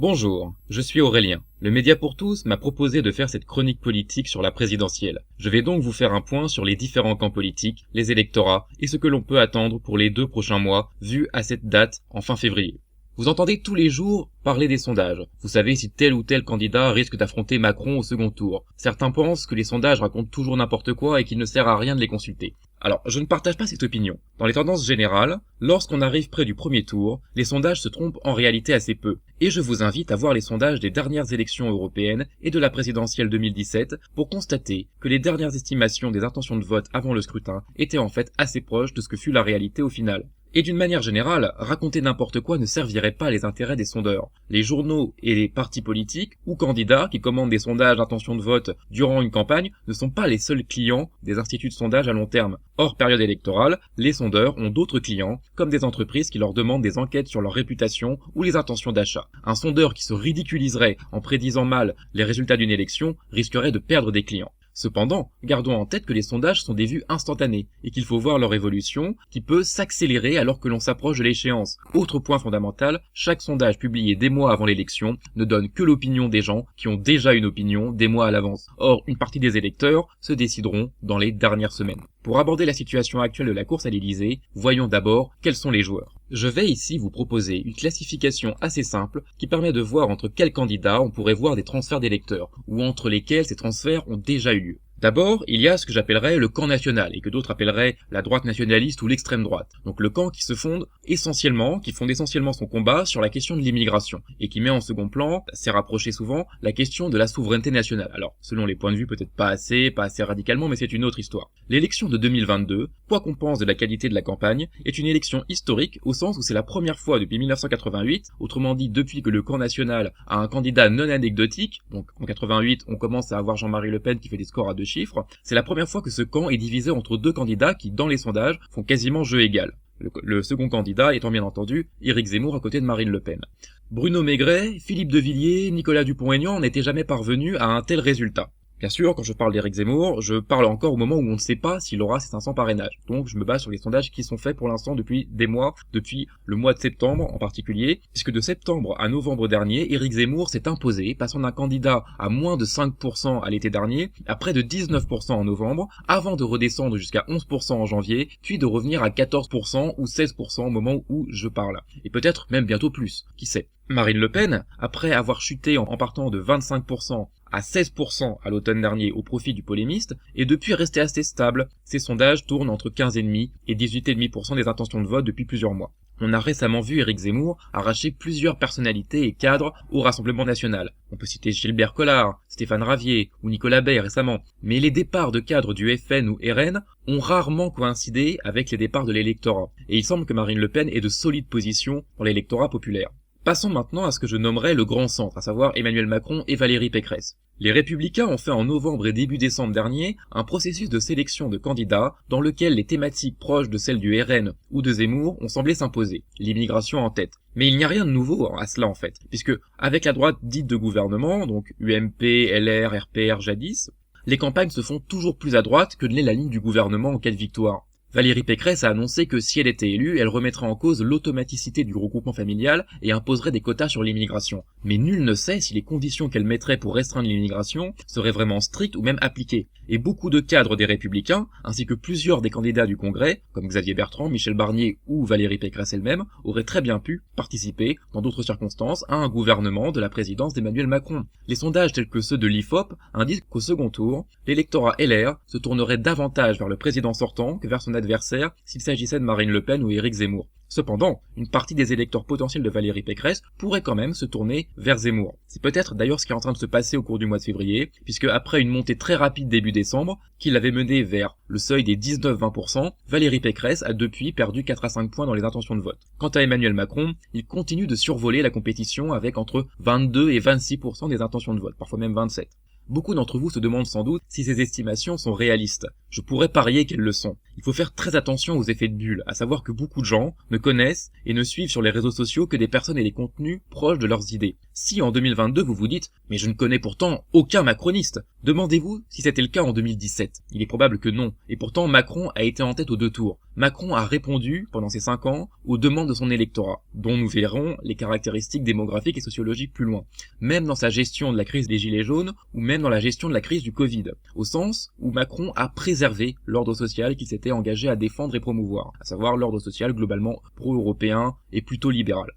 Bonjour, je suis Aurélien. Le Média pour tous m'a proposé de faire cette chronique politique sur la présidentielle. Je vais donc vous faire un point sur les différents camps politiques, les électorats et ce que l'on peut attendre pour les 2 prochains mois, vu à cette date en fin février. Vous entendez tous les jours parler des sondages. Vous savez si tel ou tel candidat risque d'affronter Macron au second tour. Certains pensent que les sondages racontent toujours n'importe quoi et qu'il ne sert à rien de les consulter. Alors, je ne partage pas cette opinion. Dans les tendances générales, lorsqu'on arrive près du premier tour, les sondages se trompent en réalité assez peu. Et je vous invite à voir les sondages des dernières élections européennes et de la présidentielle 2017 pour constater que les dernières estimations des intentions de vote avant le scrutin étaient en fait assez proches de ce que fut la réalité au final. Et d'une manière générale, raconter n'importe quoi ne servirait pas les intérêts des sondeurs. Les journaux et les partis politiques ou candidats qui commandent des sondages d'intention de vote durant une campagne ne sont pas les seuls clients des instituts de sondage à long terme. Hors période électorale, les sondeurs ont d'autres clients, comme des entreprises qui leur demandent des enquêtes sur leur réputation ou les intentions d'achat. Un sondeur qui se ridiculiserait en prédisant mal les résultats d'une élection risquerait de perdre des clients. Cependant, gardons en tête que les sondages sont des vues instantanées et qu'il faut voir leur évolution qui peut s'accélérer alors que l'on s'approche de l'échéance. Autre point fondamental, chaque sondage publié des mois avant l'élection ne donne que l'opinion des gens qui ont déjà une opinion des mois à l'avance. Or, une partie des électeurs se décideront dans les dernières semaines. Pour aborder la situation actuelle de la course à l'Élysée, voyons d'abord quels sont les joueurs. Je vais ici vous proposer une classification assez simple qui permet de voir entre quels candidats on pourrait voir des transferts d'électeurs, ou entre lesquels ces transferts ont déjà eu lieu. D'abord, il y a ce que j'appellerais le camp national, et que d'autres appelleraient la droite nationaliste ou l'extrême droite. Donc le camp qui fonde essentiellement son combat sur la question de l'immigration, et qui met en second plan, assez rapproché souvent, la question de la souveraineté nationale. Alors, selon les points de vue, peut-être pas assez radicalement, mais c'est une autre histoire. L'élection de 2022, quoi qu'on pense de la qualité de la campagne, est une élection historique au sens où c'est la première fois depuis 1988, autrement dit depuis que le camp national a un candidat non anecdotique, donc en 88 on commence à avoir Jean-Marie Le Pen qui fait des scores à 2 chiffres, c'est la première fois que ce camp est divisé entre deux candidats qui, dans les sondages, font quasiment jeu égal. Le second candidat étant bien entendu Éric Zemmour à côté de Marine Le Pen. Bruno Maigret, Philippe de Villiers, Nicolas Dupont-Aignan n'étaient jamais parvenus à un tel résultat. Bien sûr, quand je parle d'Éric Zemmour, je parle encore au moment où on ne sait pas s'il aura ses 500 parrainages. Donc je me base sur les sondages qui sont faits pour l'instant depuis des mois, depuis le mois de septembre en particulier, puisque de septembre à novembre dernier, Éric Zemmour s'est imposé, passant d'un candidat à moins de 5% à l'été dernier, à près de 19% en novembre, avant de redescendre jusqu'à 11% en janvier, puis de revenir à 14% ou 16% au moment où je parle. Et peut-être même bientôt plus, qui sait. Marine Le Pen, après avoir chuté en partant de 25% à 16% à l'automne dernier au profit du polémiste, est depuis resté assez stable. Ses sondages tournent entre 15,5% et 18,5% des intentions de vote depuis plusieurs mois. On a récemment vu Éric Zemmour arracher plusieurs personnalités et cadres au Rassemblement national. On peut citer Gilbert Collard, Stéphane Ravier ou Nicolas Bay récemment. Mais les départs de cadres du FN ou RN ont rarement coïncidé avec les départs de l'électorat. Et il semble que Marine Le Pen ait de solides positions dans l'électorat populaire. Passons maintenant à ce que je nommerais le grand centre, à savoir Emmanuel Macron et Valérie Pécresse. Les Républicains ont fait en novembre et début décembre dernier un processus de sélection de candidats dans lequel les thématiques proches de celles du RN ou de Zemmour ont semblé s'imposer, l'immigration en tête. Mais il n'y a rien de nouveau à cela en fait, puisque avec la droite dite de gouvernement, donc UMP, LR, RPR jadis, les campagnes se font toujours plus à droite que ne l'est la ligne du gouvernement en cas de victoire. Valérie Pécresse a annoncé que si elle était élue, elle remettrait en cause l'automaticité du regroupement familial et imposerait des quotas sur l'immigration. Mais nul ne sait si les conditions qu'elle mettrait pour restreindre l'immigration seraient vraiment strictes ou même appliquées. Et beaucoup de cadres des Républicains, ainsi que plusieurs des candidats du Congrès, comme Xavier Bertrand, Michel Barnier ou Valérie Pécresse elle-même, auraient très bien pu participer, dans d'autres circonstances, à un gouvernement de la présidence d'Emmanuel Macron. Les sondages tels que ceux de l'IFOP indiquent qu'au second tour, l'électorat LR se tournerait davantage vers le président sortant que vers son adversaire s'il s'agissait de Marine Le Pen ou Éric Zemmour. Cependant, une partie des électeurs potentiels de Valérie Pécresse pourrait quand même se tourner vers Zemmour. C'est peut-être d'ailleurs ce qui est en train de se passer au cours du mois de février, puisque après une montée très rapide début décembre, qui l'avait mené vers le seuil des 19-20%, Valérie Pécresse a depuis perdu 4 à 5 points dans les intentions de vote. Quant à Emmanuel Macron, il continue de survoler la compétition avec entre 22 et 26% des intentions de vote, parfois même 27%. Beaucoup d'entre vous se demandent sans doute si ces estimations sont réalistes. Je pourrais parier qu'elles le sont. Il faut faire très attention aux effets de bulle, à savoir que beaucoup de gens ne connaissent et ne suivent sur les réseaux sociaux que des personnes et des contenus proches de leurs idées. Si en 2022 vous vous dites « mais je ne connais pourtant aucun macroniste », demandez-vous si c'était le cas en 2017. Il est probable que non, et pourtant Macron a été en tête aux 2 tours. Macron a répondu, pendant ces 5 ans, aux demandes de son électorat, dont nous verrons les caractéristiques démographiques et sociologiques plus loin. Même dans sa gestion de la crise des Gilets jaunes, ou même dans la gestion de la crise du Covid, au sens où Macron a préservé l'ordre social qu'il s'était engagé à défendre et promouvoir, à savoir l'ordre social globalement pro-européen et plutôt libéral.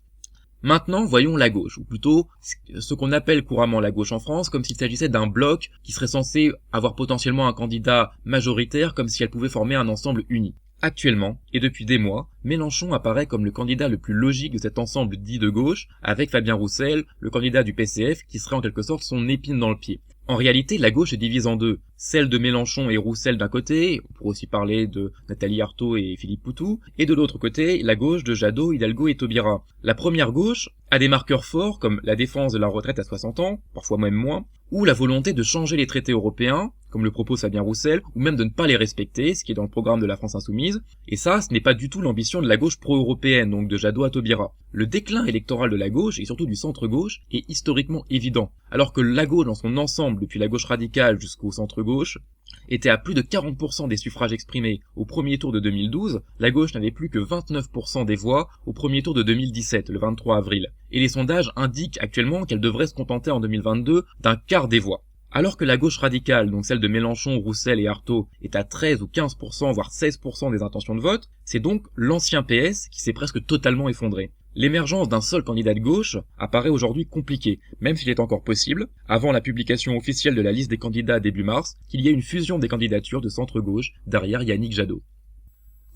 Maintenant, voyons la gauche, ou plutôt ce qu'on appelle couramment la gauche en France, comme s'il s'agissait d'un bloc qui serait censé avoir potentiellement un candidat majoritaire, comme si elle pouvait former un ensemble uni. Actuellement, et depuis des mois, Mélenchon apparaît comme le candidat le plus logique de cet ensemble dit de gauche, avec Fabien Roussel, le candidat du PCF, qui serait en quelque sorte son épine dans le pied. En réalité, la gauche est divise en deux, celle de Mélenchon et Roussel d'un côté, on pourrait aussi parler de Nathalie Arthaud et Philippe Poutou, et de l'autre côté, la gauche de Jadot, Hidalgo et Taubira. La première gauche a des marqueurs forts comme la défense de la retraite à 60 ans, parfois même moins, ou la volonté de changer les traités européens, comme le propose Fabien Roussel, ou même de ne pas les respecter, ce qui est dans le programme de la France Insoumise, et ça, ce n'est pas du tout l'ambition de la gauche pro-européenne, donc de Jadot à Taubira. Le déclin électoral de la gauche, et surtout du centre-gauche, est historiquement évident, alors que la gauche dans son ensemble, depuis la gauche radicale jusqu'au centre-gauche, était à plus de 40% des suffrages exprimés au premier tour de 2012, la gauche n'avait plus que 29% des voix au premier tour de 2017, le 23 avril. Et les sondages indiquent actuellement qu'elle devrait se contenter en 2022 d'un quart des voix. Alors que la gauche radicale, donc celle de Mélenchon, Roussel et Arthaud, est à 13 ou 15%, voire 16% des intentions de vote, c'est donc l'ancien PS qui s'est presque totalement effondré. L'émergence d'un seul candidat de gauche apparaît aujourd'hui compliquée, même s'il est encore possible, avant la publication officielle de la liste des candidats début mars, qu'il y ait une fusion des candidatures de centre-gauche derrière Yannick Jadot.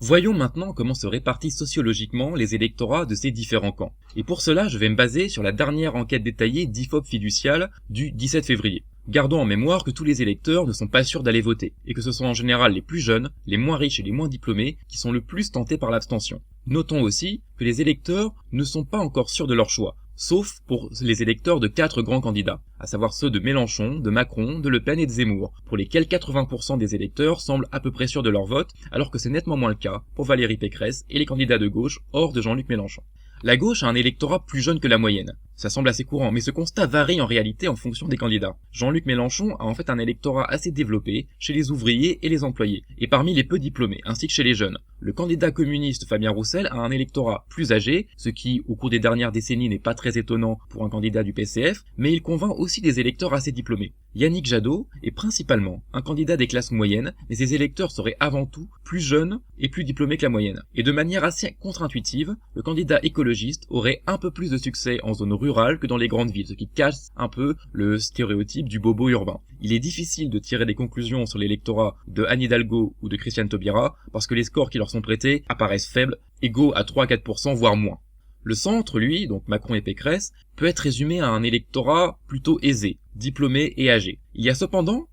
Voyons maintenant comment se répartissent sociologiquement les électorats de ces différents camps. Et pour cela, je vais me baser sur la dernière enquête détaillée d'IFOP Fiducial du 17 février. Gardons en mémoire que tous les électeurs ne sont pas sûrs d'aller voter, et que ce sont en général les plus jeunes, les moins riches et les moins diplômés qui sont le plus tentés par l'abstention. Notons aussi que les électeurs ne sont pas encore sûrs de leur choix, sauf pour les électeurs de 4 grands candidats, à savoir ceux de Mélenchon, de Macron, de Le Pen et de Zemmour, pour lesquels 80% des électeurs semblent à peu près sûrs de leur vote, alors que c'est nettement moins le cas pour Valérie Pécresse et les candidats de gauche hors de Jean-Luc Mélenchon. La gauche a un électorat plus jeune que la moyenne. Ça semble assez courant, mais ce constat varie en réalité en fonction des candidats. Jean-Luc Mélenchon a en fait un électorat assez développé chez les ouvriers et les employés, et parmi les peu diplômés, ainsi que chez les jeunes. Le candidat communiste Fabien Roussel a un électorat plus âgé, ce qui, au cours des dernières décennies, n'est pas très étonnant pour un candidat du PCF, mais il convainc aussi des électeurs assez diplômés. Yannick Jadot est principalement un candidat des classes moyennes, mais ses électeurs seraient avant tout plus jeunes et plus diplômés que la moyenne. Et de manière assez contre-intuitive, le candidat écologiste aurait un peu plus de succès en zone rurale que dans les grandes villes, ce qui casse un peu le stéréotype du bobo urbain. Il est difficile de tirer des conclusions sur l'électorat de Anne Hidalgo ou de Christiane Taubira, parce que les scores qui leur sont prêtés apparaissent faibles, égaux à 3-4%, voire moins. Le centre, lui, donc Macron et Pécresse, peut être résumé à un électorat plutôt aisé, diplômé et âgé. Il y a cependant,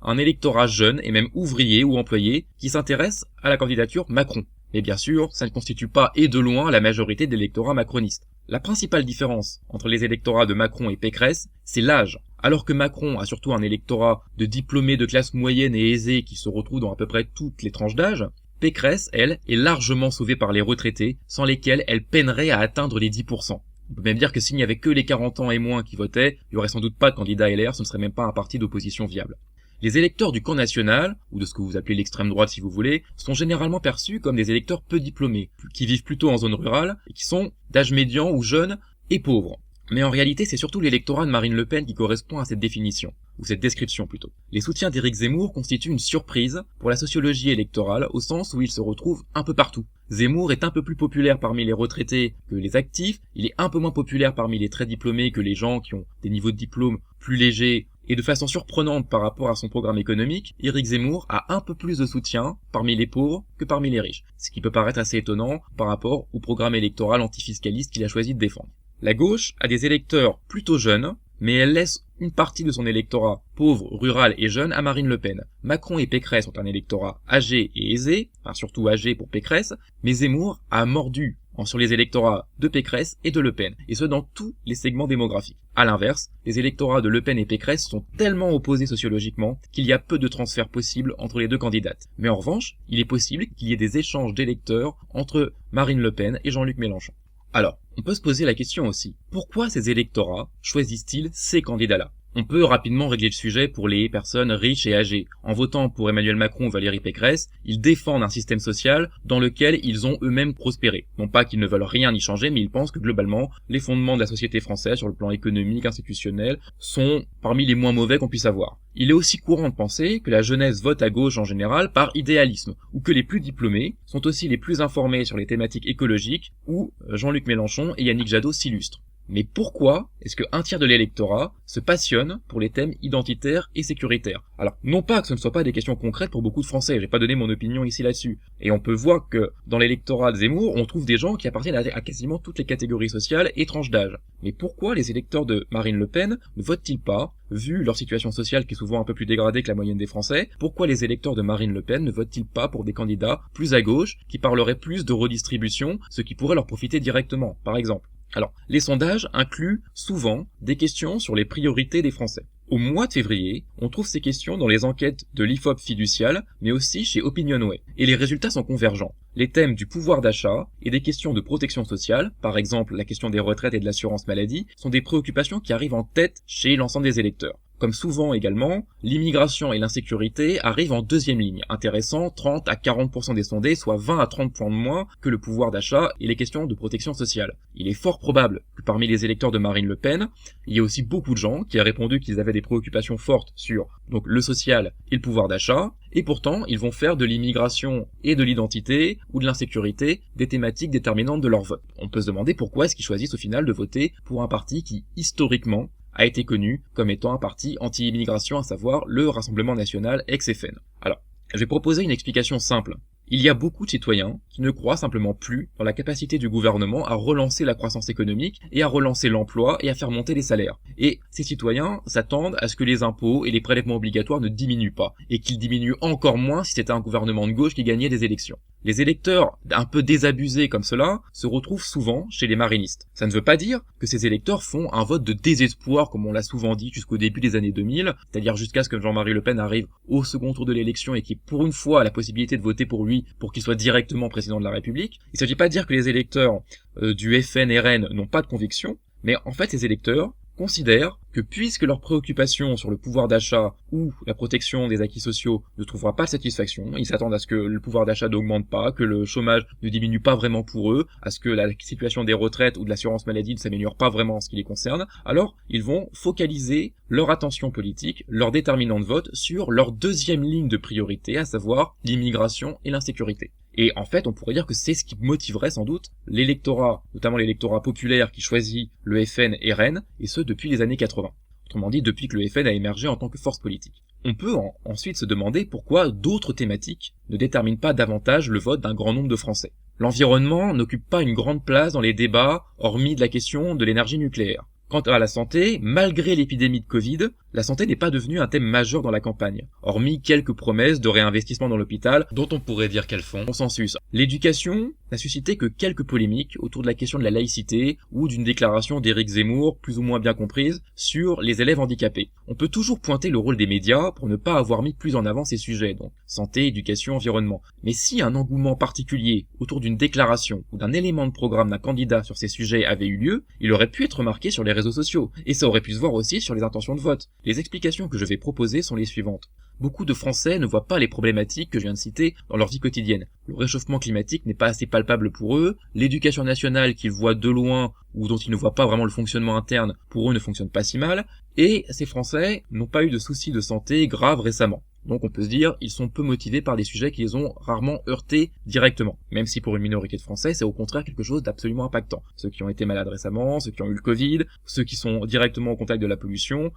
un électorat jeune et même ouvrier ou employé qui s'intéresse à la candidature Macron. Mais bien sûr, ça ne constitue pas et de loin la majorité de l'électorat macroniste. La principale différence entre les électorats de Macron et Pécresse, c'est l'âge. Alors que Macron a surtout un électorat de diplômés de classe moyenne et aisés qui se retrouvent dans à peu près toutes les tranches d'âge, Pécresse, elle, est largement sauvée par les retraités, sans lesquels elle peinerait à atteindre les 10%. On peut même dire que s'il n'y avait que les 40 ans et moins qui votaient, il y aurait sans doute pas de candidat LR, ce ne serait même pas un parti d'opposition viable. Les électeurs du camp national, ou de ce que vous appelez l'extrême droite si vous voulez, sont généralement perçus comme des électeurs peu diplômés, qui vivent plutôt en zone rurale, et qui sont d'âge médian ou jeunes et pauvres. Mais en réalité, c'est surtout l'électorat de Marine Le Pen qui correspond à cette définition, ou cette description plutôt. Les soutiens d'Éric Zemmour constituent une surprise pour la sociologie électorale, au sens où il se retrouve un peu partout. Zemmour est un peu plus populaire parmi les retraités que les actifs, il est un peu moins populaire parmi les très diplômés que les gens qui ont des niveaux de diplôme plus légers, et de façon surprenante par rapport à son programme économique, Éric Zemmour a un peu plus de soutien parmi les pauvres que parmi les riches, ce qui peut paraître assez étonnant par rapport au programme électoral antifiscaliste qu'il a choisi de défendre. La gauche a des électeurs plutôt jeunes, mais elle laisse une partie de son électorat pauvre, rural et jeune à Marine Le Pen. Macron et Pécresse ont un électorat âgé et aisé, enfin surtout âgé pour Pécresse, mais Zemmour a mordu sur les électorats de Pécresse et de Le Pen, et ce dans tous les segments démographiques. À l'inverse, les électorats de Le Pen et Pécresse sont tellement opposés sociologiquement qu'il y a peu de transferts possibles entre les deux candidates. Mais en revanche, il est possible qu'il y ait des échanges d'électeurs entre Marine Le Pen et Jean-Luc Mélenchon. Alors, on peut se poser la question aussi, pourquoi ces électorats choisissent-ils ces candidats-là ? On peut rapidement régler le sujet pour les personnes riches et âgées. En votant pour Emmanuel Macron ou Valérie Pécresse, ils défendent un système social dans lequel ils ont eux-mêmes prospéré. Non pas qu'ils ne veulent rien y changer, mais ils pensent que globalement, les fondements de la société française sur le plan économique, institutionnel, sont parmi les moins mauvais qu'on puisse avoir. Il est aussi courant de penser que la jeunesse vote à gauche en général par idéalisme, ou que les plus diplômés sont aussi les plus informés sur les thématiques écologiques, où Jean-Luc Mélenchon et Yannick Jadot s'illustrent. Mais pourquoi est-ce que un tiers de l'électorat se passionne pour les thèmes identitaires et sécuritaires? Alors, non pas que ce ne soit pas des questions concrètes pour beaucoup de Français, j'ai pas donné mon opinion ici là-dessus. Et on peut voir que dans l'électorat de Zemmour, on trouve des gens qui appartiennent à quasiment toutes les catégories sociales et tranches d'âge. Mais pourquoi les électeurs de Marine Le Pen ne votent-ils pas, vu leur situation sociale qui est souvent un peu plus dégradée que la moyenne des Français, pourquoi les électeurs de Marine Le Pen ne votent-ils pas pour des candidats plus à gauche, qui parleraient plus de redistribution, ce qui pourrait leur profiter directement, par exemple? Alors, les sondages incluent souvent des questions sur les priorités des Français. Au mois de février, on trouve ces questions dans les enquêtes de l'IFOP fiducial, mais aussi chez Opinionway. Et les résultats sont convergents. Les thèmes du pouvoir d'achat et des questions de protection sociale, par exemple la question des retraites et de l'assurance maladie, sont des préoccupations qui arrivent en tête chez l'ensemble des électeurs. Comme souvent également, l'immigration et l'insécurité arrivent en deuxième ligne, intéressant 30 à 40% des sondés, soit 20 à 30 points de moins que le pouvoir d'achat et les questions de protection sociale. Il est fort probable que parmi les électeurs de Marine Le Pen, il y ait aussi beaucoup de gens qui ont répondu qu'ils avaient des préoccupations fortes sur donc le social et le pouvoir d'achat, et pourtant ils vont faire de l'immigration et de l'identité ou de l'insécurité des thématiques déterminantes de leur vote. On peut se demander pourquoi est-ce qu'ils choisissent au final de voter pour un parti qui, historiquement, a été connu comme étant un parti anti-immigration, à savoir le Rassemblement National ex-FN. Alors, je vais proposer une explication simple. Il y a beaucoup de citoyens qui ne croient simplement plus dans la capacité du gouvernement à relancer la croissance économique et à relancer l'emploi et à faire monter les salaires. Et ces citoyens s'attendent à ce que les impôts et les prélèvements obligatoires ne diminuent pas, et qu'ils diminuent encore moins si c'était un gouvernement de gauche qui gagnait des élections. Les électeurs un peu désabusés comme cela se retrouvent souvent chez les marinistes. Ça ne veut pas dire que ces électeurs font un vote de désespoir comme on l'a souvent dit jusqu'au début des années 2000, c'est-à-dire jusqu'à ce que Jean-Marie Le Pen arrive au second tour de l'élection et qu'il ait pour une fois la possibilité de voter pour lui pour qu'il soit directement président de la République. Il ne s'agit pas de dire que les électeurs du FN-RN n'ont pas de conviction, mais en fait ces électeurs considèrent que puisque leurs préoccupations sur le pouvoir d'achat ou la protection des acquis sociaux ne trouvera pas de satisfaction, ils s'attendent à ce que le pouvoir d'achat n'augmente pas, que le chômage ne diminue pas vraiment pour eux, à ce que la situation des retraites ou de l'assurance maladie ne s'améliore pas vraiment en ce qui les concerne, alors ils vont focaliser leur attention politique, leur déterminant de vote sur leur deuxième ligne de priorité, à savoir l'immigration et l'insécurité. Et en fait, on pourrait dire que c'est ce qui motiverait sans doute l'électorat, notamment l'électorat populaire qui choisit le FN et RN, et ce depuis les années 80. Autrement dit, depuis que le FN a émergé en tant que force politique. On peut ensuite se demander pourquoi d'autres thématiques ne déterminent pas davantage le vote d'un grand nombre de Français. L'environnement n'occupe pas une grande place dans les débats, hormis de la question de l'énergie nucléaire. Quant à la santé, malgré l'épidémie de Covid, la santé n'est pas devenue un thème majeur dans la campagne, hormis quelques promesses de réinvestissement dans l'hôpital, dont on pourrait dire qu'elles font consensus. L'éducation n'a suscité que quelques polémiques autour de la question de la laïcité ou d'une déclaration d'Éric Zemmour, plus ou moins bien comprise, sur les élèves handicapés. On peut toujours pointer le rôle des médias pour ne pas avoir mis plus en avant ces sujets, donc santé, éducation, environnement. Mais si un engouement particulier autour d'une déclaration ou d'un élément de programme d'un candidat sur ces sujets avait eu lieu, il aurait pu être remarqué sur les réseaux sociaux, et ça aurait pu se voir aussi sur les intentions de vote. Les explications que je vais proposer sont les suivantes. Beaucoup de Français ne voient pas les problématiques que je viens de citer dans leur vie quotidienne. Le réchauffement climatique n'est pas assez palpable pour eux, l'éducation nationale qu'ils voient de loin ou dont ils ne voient pas vraiment le fonctionnement interne, pour eux ne fonctionne pas si mal, et ces Français n'ont pas eu de soucis de santé graves récemment. Donc on peut se dire, ils sont peu motivés par des sujets qui les ont rarement heurtés directement. Même si pour une minorité de Français, c'est au contraire quelque chose d'absolument impactant. Ceux qui ont été malades récemment, ceux qui ont eu le Covid, ceux qui sont directement au contact de la pollution,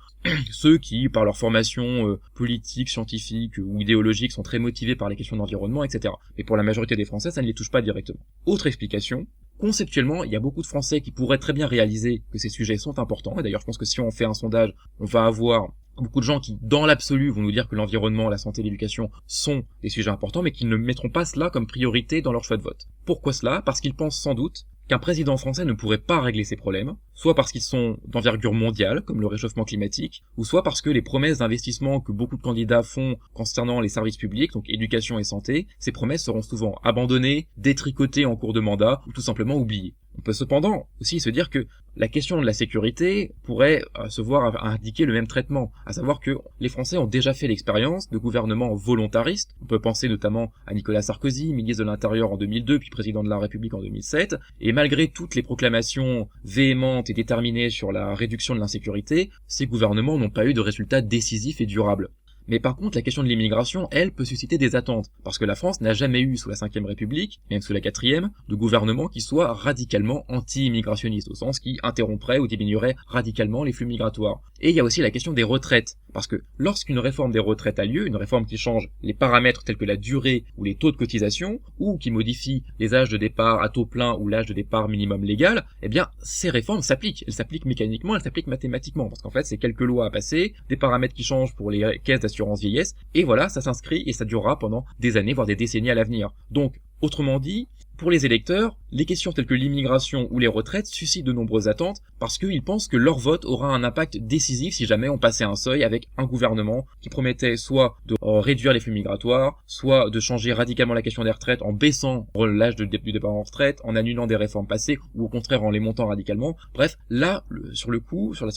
ceux qui, par leur formation politique, scientifique ou idéologique, sont très motivés par les questions d'environnement, etc. Mais pour la majorité des Français, ça ne les touche pas directement. Autre explication, conceptuellement, il y a beaucoup de Français qui pourraient très bien réaliser que ces sujets sont importants, et d'ailleurs je pense que si on fait un sondage, on va avoir Beaucoup de gens qui, dans l'absolu, vont nous dire que l'environnement, la santé, l'éducation sont des sujets importants, mais qui ne mettront pas cela comme priorité dans leur choix de vote. Pourquoi cela? Parce qu'ils pensent sans doute qu'un président français ne pourrait pas régler ces problèmes, soit parce qu'ils sont d'envergure mondiale, comme le réchauffement climatique, ou soit parce que les promesses d'investissement que beaucoup de candidats font concernant les services publics, donc éducation et santé, ces promesses seront souvent abandonnées, détricotées en cours de mandat, ou tout simplement oubliées. On peut cependant aussi se dire que la question de la sécurité pourrait se voir indiquer le même traitement, à savoir que les Français ont déjà fait l'expérience de gouvernements volontaristes. On peut penser notamment à Nicolas Sarkozy, ministre de l'Intérieur en 2002, puis président de la République en 2007, et malgré toutes les proclamations véhémentes et déterminées sur la réduction de l'insécurité, ces gouvernements n'ont pas eu de résultats décisifs et durables. Mais par contre, la question de l'immigration, elle, peut susciter des attentes, parce que la France n'a jamais eu, sous la Ve République, même sous la 4e, de gouvernement qui soit radicalement anti-immigrationniste, au sens qui interromprait ou diminuerait radicalement les flux migratoires. Et il y a aussi la question des retraites, parce que lorsqu'une réforme des retraites a lieu, une réforme qui change les paramètres tels que la durée ou les taux de cotisation, ou qui modifie les âges de départ à taux plein ou l'âge de départ minimum légal, eh bien, ces réformes s'appliquent. Elles s'appliquent mécaniquement, elles s'appliquent mathématiquement, parce qu'en fait, c'est quelques lois à passer, des paramètres qui changent pour les caisses d'assurance vieillesse, et voilà, ça s'inscrit et ça durera pendant des années, voire des décennies à l'avenir. Donc, autrement dit, pour les électeurs, les questions telles que l'immigration ou les retraites suscitent de nombreuses attentes parce qu'ils pensent que leur vote aura un impact décisif si jamais on passait un seuil avec un gouvernement qui promettait soit de réduire les flux migratoires, soit de changer radicalement la question des retraites en baissant l'âge du départ en retraite, en annulant des réformes passées ou au contraire en les montant radicalement. Bref, là, sur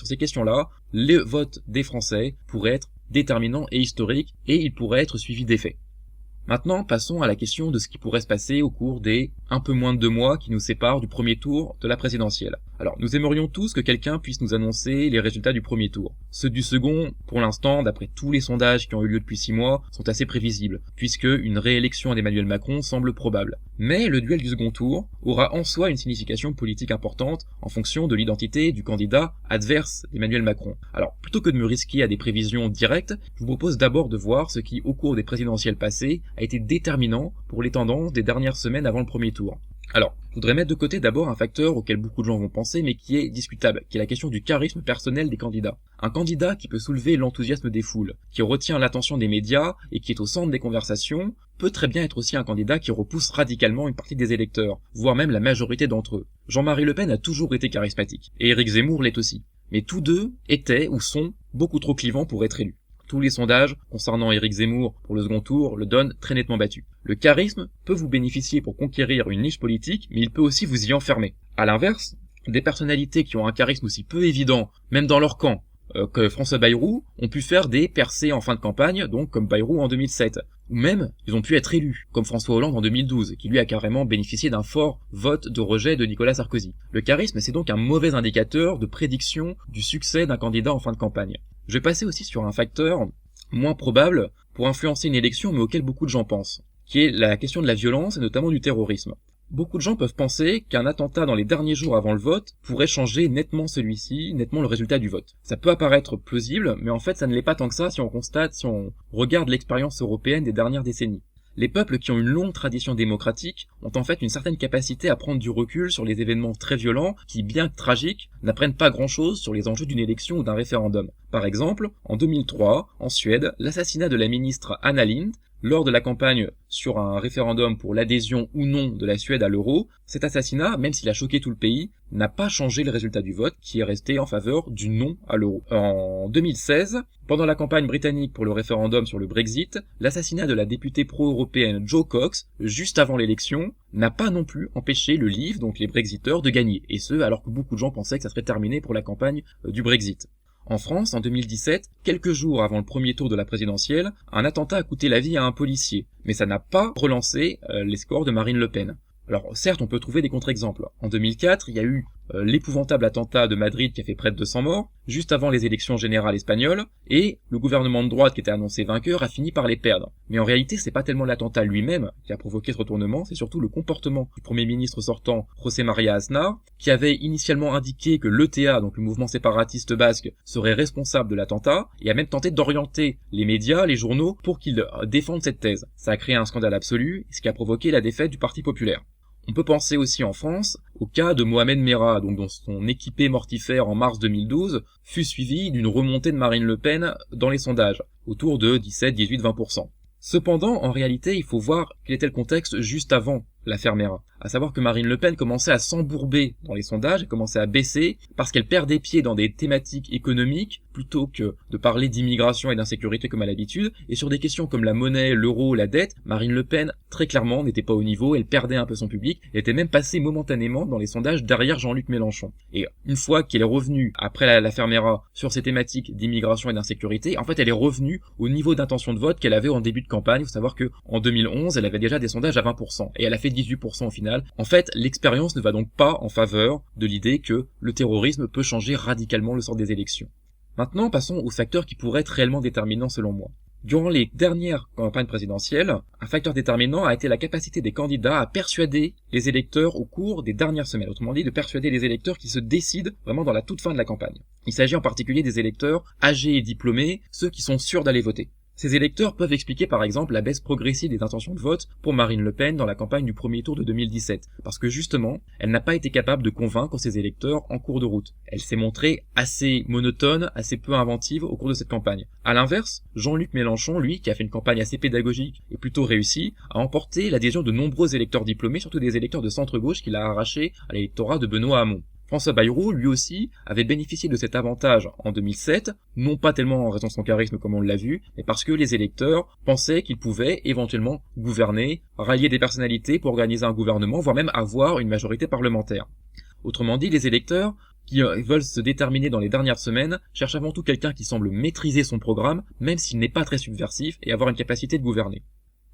ces questions-là, le vote des Français pourrait être déterminant et historique et il pourrait être suivi d'effets. Maintenant, passons à la question de ce qui pourrait se passer au cours des un peu moins de 2 mois qui nous séparent du premier tour de la présidentielle. Alors, nous aimerions tous que quelqu'un puisse nous annoncer les résultats du premier tour. Ceux du second, pour l'instant, d'après tous les sondages qui ont eu lieu depuis 6 mois, sont assez prévisibles, puisque une réélection d'Emmanuel Macron semble probable. Mais le duel du second tour aura en soi une signification politique importante en fonction de l'identité du candidat adverse d'Emmanuel Macron. Alors, plutôt que de me risquer à des prévisions directes, je vous propose d'abord de voir ce qui, au cours des présidentielles passées, a été déterminant pour les tendances des dernières semaines avant le premier tour. Alors, je voudrais mettre de côté d'abord un facteur auquel beaucoup de gens vont penser, mais qui est discutable, qui est la question du charisme personnel des candidats. Un candidat qui peut soulever l'enthousiasme des foules, qui retient l'attention des médias et qui est au centre des conversations, peut très bien être aussi un candidat qui repousse radicalement une partie des électeurs, voire même la majorité d'entre eux. Jean-Marie Le Pen a toujours été charismatique, et Éric Zemmour l'est aussi. Mais tous deux étaient ou sont beaucoup trop clivants pour être élus. Tous les sondages concernant Éric Zemmour pour le second tour le donnent très nettement battu. Le charisme peut vous bénéficier pour conquérir une niche politique, mais il peut aussi vous y enfermer. À l'inverse, des personnalités qui ont un charisme aussi peu évident, même dans leur camp, que François Bayrou, ont pu faire des percées en fin de campagne, donc comme Bayrou en 2007. Ou même, ils ont pu être élus, comme François Hollande en 2012, qui lui a carrément bénéficié d'un fort vote de rejet de Nicolas Sarkozy. Le charisme, c'est donc un mauvais indicateur de prédiction du succès d'un candidat en fin de campagne. Je vais passer aussi sur un facteur moins probable pour influencer une élection, mais auquel beaucoup de gens pensent, qui est la question de la violence et notamment du terrorisme. Beaucoup de gens peuvent penser qu'un attentat dans les derniers jours avant le vote pourrait changer nettement nettement le résultat du vote. Ça peut apparaître plausible, mais en fait ça ne l'est pas tant que ça si on regarde l'expérience européenne des dernières décennies. Les peuples qui ont une longue tradition démocratique ont en fait une certaine capacité à prendre du recul sur les événements très violents qui, bien que tragiques, n'apprennent pas grand-chose sur les enjeux d'une élection ou d'un référendum. Par exemple, en 2003, en Suède, l'assassinat de la ministre Anna Lindh lors de la campagne sur un référendum pour l'adhésion ou non de la Suède à l'euro, cet assassinat, même s'il a choqué tout le pays, n'a pas changé le résultat du vote qui est resté en faveur du non à l'euro. En 2016, pendant la campagne britannique pour le référendum sur le Brexit, l'assassinat de la députée pro-européenne Jo Cox, juste avant l'élection, n'a pas non plus empêché le Leave, donc les Brexiteurs, de gagner, et ce alors que beaucoup de gens pensaient que ça serait terminé pour la campagne du Brexit. En France, en 2017, quelques jours avant le premier tour de la présidentielle, un attentat a coûté la vie à un policier, mais ça n'a pas relancé les scores de Marine Le Pen. Alors certes, on peut trouver des contre-exemples. En 2004, il y a eu l'épouvantable attentat de Madrid qui a fait près de 200 morts, juste avant les élections générales espagnoles, et le gouvernement de droite qui était annoncé vainqueur a fini par les perdre. Mais en réalité, c'est pas tellement l'attentat lui-même qui a provoqué ce retournement, c'est surtout le comportement du Premier ministre sortant, José María Aznar, qui avait initialement indiqué que l'ETA, donc le mouvement séparatiste basque, serait responsable de l'attentat, et a même tenté d'orienter les médias, les journaux, pour qu'ils défendent cette thèse. Ça a créé un scandale absolu, ce qui a provoqué la défaite du Parti populaire. On peut penser aussi en France au cas de Mohamed Merah, donc dont son équipée mortifère en mars 2012 fut suivie d'une remontée de Marine Le Pen dans les sondages, autour de 17, 18, 20%. Cependant, en réalité, il faut voir quel était le contexte juste avant l'affaire Merah. À savoir que Marine Le Pen commençait à s'embourber dans les sondages, elle commençait à baisser, parce qu'elle perdait pied dans des thématiques économiques, plutôt que de parler d'immigration et d'insécurité comme à l'habitude, et sur des questions comme la monnaie, l'euro, la dette, Marine Le Pen, très clairement, n'était pas au niveau, elle perdait un peu son public, elle était même passée momentanément dans les sondages derrière Jean-Luc Mélenchon. Et une fois qu'elle est revenue, après l'affaire Merah, sur ces thématiques d'immigration et d'insécurité, en fait, elle est revenue au niveau d'intention de vote qu'elle avait en début de campagne. Il faut savoir que en 2011, elle avait déjà des sondages à 20%, et elle a fait 18% au final. En fait, l'expérience ne va donc pas en faveur de l'idée que le terrorisme peut changer radicalement le sort des élections. Maintenant, passons aux facteurs qui pourraient être réellement déterminants selon moi. Durant les dernières campagnes présidentielles, un facteur déterminant a été la capacité des candidats à persuader les électeurs au cours des dernières semaines. Autrement dit, de persuader les électeurs qui se décident vraiment dans la toute fin de la campagne. Il s'agit en particulier des électeurs âgés et diplômés, ceux qui sont sûrs d'aller voter. Ces électeurs peuvent expliquer par exemple la baisse progressive des intentions de vote pour Marine Le Pen dans la campagne du premier tour de 2017, parce que justement, elle n'a pas été capable de convaincre ses électeurs en cours de route. Elle s'est montrée assez monotone, assez peu inventive au cours de cette campagne. À l'inverse, Jean-Luc Mélenchon, lui, qui a fait une campagne assez pédagogique et plutôt réussie, a emporté l'adhésion de nombreux électeurs diplômés, surtout des électeurs de centre-gauche qu'il a arrachés à l'électorat de Benoît Hamon. François Bayrou, lui aussi, avait bénéficié de cet avantage en 2007, non pas tellement en raison de son charisme comme on l'a vu, mais parce que les électeurs pensaient qu'il pouvait éventuellement gouverner, rallier des personnalités pour organiser un gouvernement, voire même avoir une majorité parlementaire. Autrement dit, les électeurs qui veulent se déterminer dans les dernières semaines cherchent avant tout quelqu'un qui semble maîtriser son programme, même s'il n'est pas très subversif, et avoir une capacité de gouverner.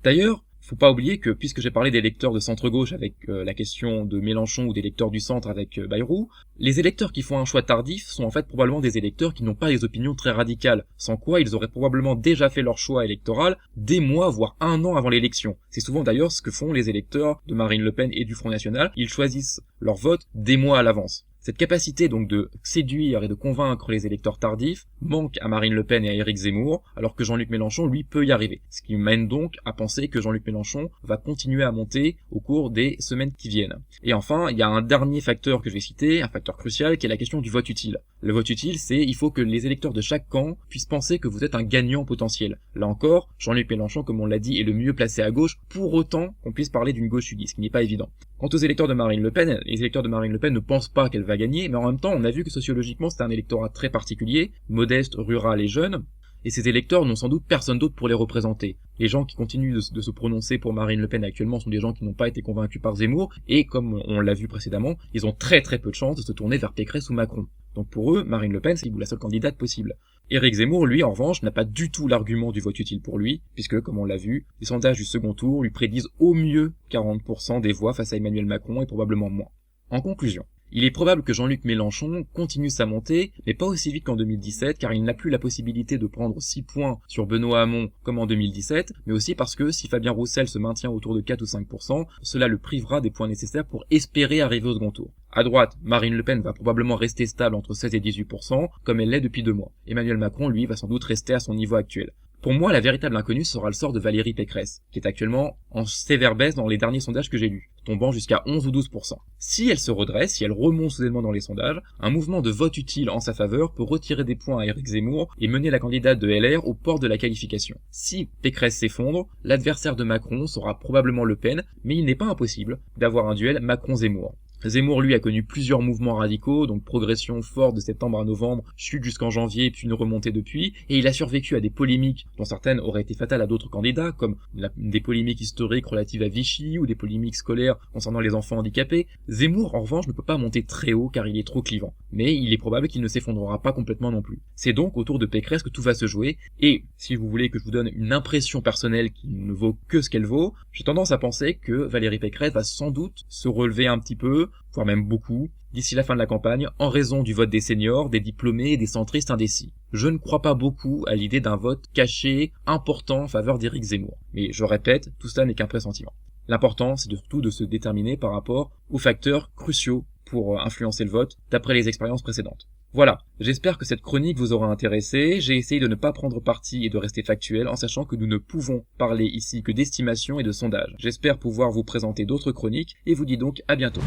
D'ailleurs, faut pas oublier que, puisque j'ai parlé d'électeurs de centre-gauche avec la question de Mélenchon ou d'électeurs du centre avec Bayrou, les électeurs qui font un choix tardif sont en fait probablement des électeurs qui n'ont pas des opinions très radicales, sans quoi ils auraient probablement déjà fait leur choix électoral des mois, voire un an avant l'élection. C'est souvent d'ailleurs ce que font les électeurs de Marine Le Pen et du Front National, ils choisissent leur vote des mois à l'avance. Cette capacité donc de séduire et de convaincre les électeurs tardifs manque à Marine Le Pen et à Éric Zemmour, alors que Jean-Luc Mélenchon, lui, peut y arriver. Ce qui mène donc à penser que Jean-Luc Mélenchon va continuer à monter au cours des semaines qui viennent. Et enfin, il y a un dernier facteur que je vais citer, un facteur crucial, qui est la question du vote utile. Le vote utile, il faut que les électeurs de chaque camp puissent penser que vous êtes un gagnant potentiel. Là encore, Jean-Luc Mélenchon, comme on l'a dit, est le mieux placé à gauche, pour autant qu'on puisse parler d'une gauche unie, ce qui n'est pas évident. Quant aux électeurs de Marine Le Pen, les électeurs de Marine Le Pen ne pensent pas qu'elle va gagner, mais en même temps, on a vu que sociologiquement, c'est un électorat très particulier, modeste, rural et jeune, et ces électeurs n'ont sans doute personne d'autre pour les représenter. Les gens qui continuent de se prononcer pour Marine Le Pen actuellement sont des gens qui n'ont pas été convaincus par Zemmour, et comme on l'a vu précédemment, ils ont très très peu de chances de se tourner vers Pécresse ou Macron. Donc pour eux, Marine Le Pen, c'est la seule candidate possible. Éric Zemmour, lui, en revanche, n'a pas du tout l'argument du vote utile pour lui, puisque, comme on l'a vu, les sondages du second tour lui prédisent au mieux 40% des voix face à Emmanuel Macron et probablement moins. En conclusion, il est probable que Jean-Luc Mélenchon continue sa montée, mais pas aussi vite qu'en 2017, car il n'a plus la possibilité de prendre 6 points sur Benoît Hamon comme en 2017, mais aussi parce que si Fabien Roussel se maintient autour de 4 ou 5%, cela le privera des points nécessaires pour espérer arriver au second tour. À droite, Marine Le Pen va probablement rester stable entre 16 et 18%, comme elle l'est depuis 2 mois. Emmanuel Macron, lui, va sans doute rester à son niveau actuel. Pour moi, la véritable inconnue sera le sort de Valérie Pécresse, qui est actuellement en sévère baisse dans les derniers sondages que j'ai lus, tombant jusqu'à 11 ou 12%. Si elle se redresse, si elle remonte soudainement dans les sondages, un mouvement de vote utile en sa faveur peut retirer des points à Éric Zemmour et mener la candidate de LR au port de la qualification. Si Pécresse s'effondre, l'adversaire de Macron sera probablement Le Pen, mais il n'est pas impossible d'avoir un duel Macron-Zemmour. Zemmour, lui, a connu plusieurs mouvements radicaux, donc progression forte de septembre à novembre, chute jusqu'en janvier, puis une remontée depuis, et il a survécu à des polémiques dont certaines auraient été fatales à d'autres candidats, comme des polémiques historiques relatives à Vichy, ou des polémiques scolaires concernant les enfants handicapés. Zemmour, en revanche, ne peut pas monter très haut car il est trop clivant, mais il est probable qu'il ne s'effondrera pas complètement non plus. C'est donc autour de Pécresse que tout va se jouer, et si vous voulez que je vous donne une impression personnelle qui ne vaut que ce qu'elle vaut, j'ai tendance à penser que Valérie Pécresse va sans doute se relever un petit peu, voire même beaucoup, d'ici la fin de la campagne, en raison du vote des seniors, des diplômés et des centristes indécis. Je ne crois pas beaucoup à l'idée d'un vote caché, important en faveur d'Éric Zemmour. Mais je répète, tout cela n'est qu'un pressentiment. L'important, c'est surtout de se déterminer par rapport aux facteurs cruciaux pour influencer le vote, d'après les expériences précédentes. Voilà, j'espère que cette chronique vous aura intéressé. J'ai essayé de ne pas prendre parti et de rester factuel en sachant que nous ne pouvons parler ici que d'estimation et de sondage. J'espère pouvoir vous présenter d'autres chroniques et vous dis donc à bientôt.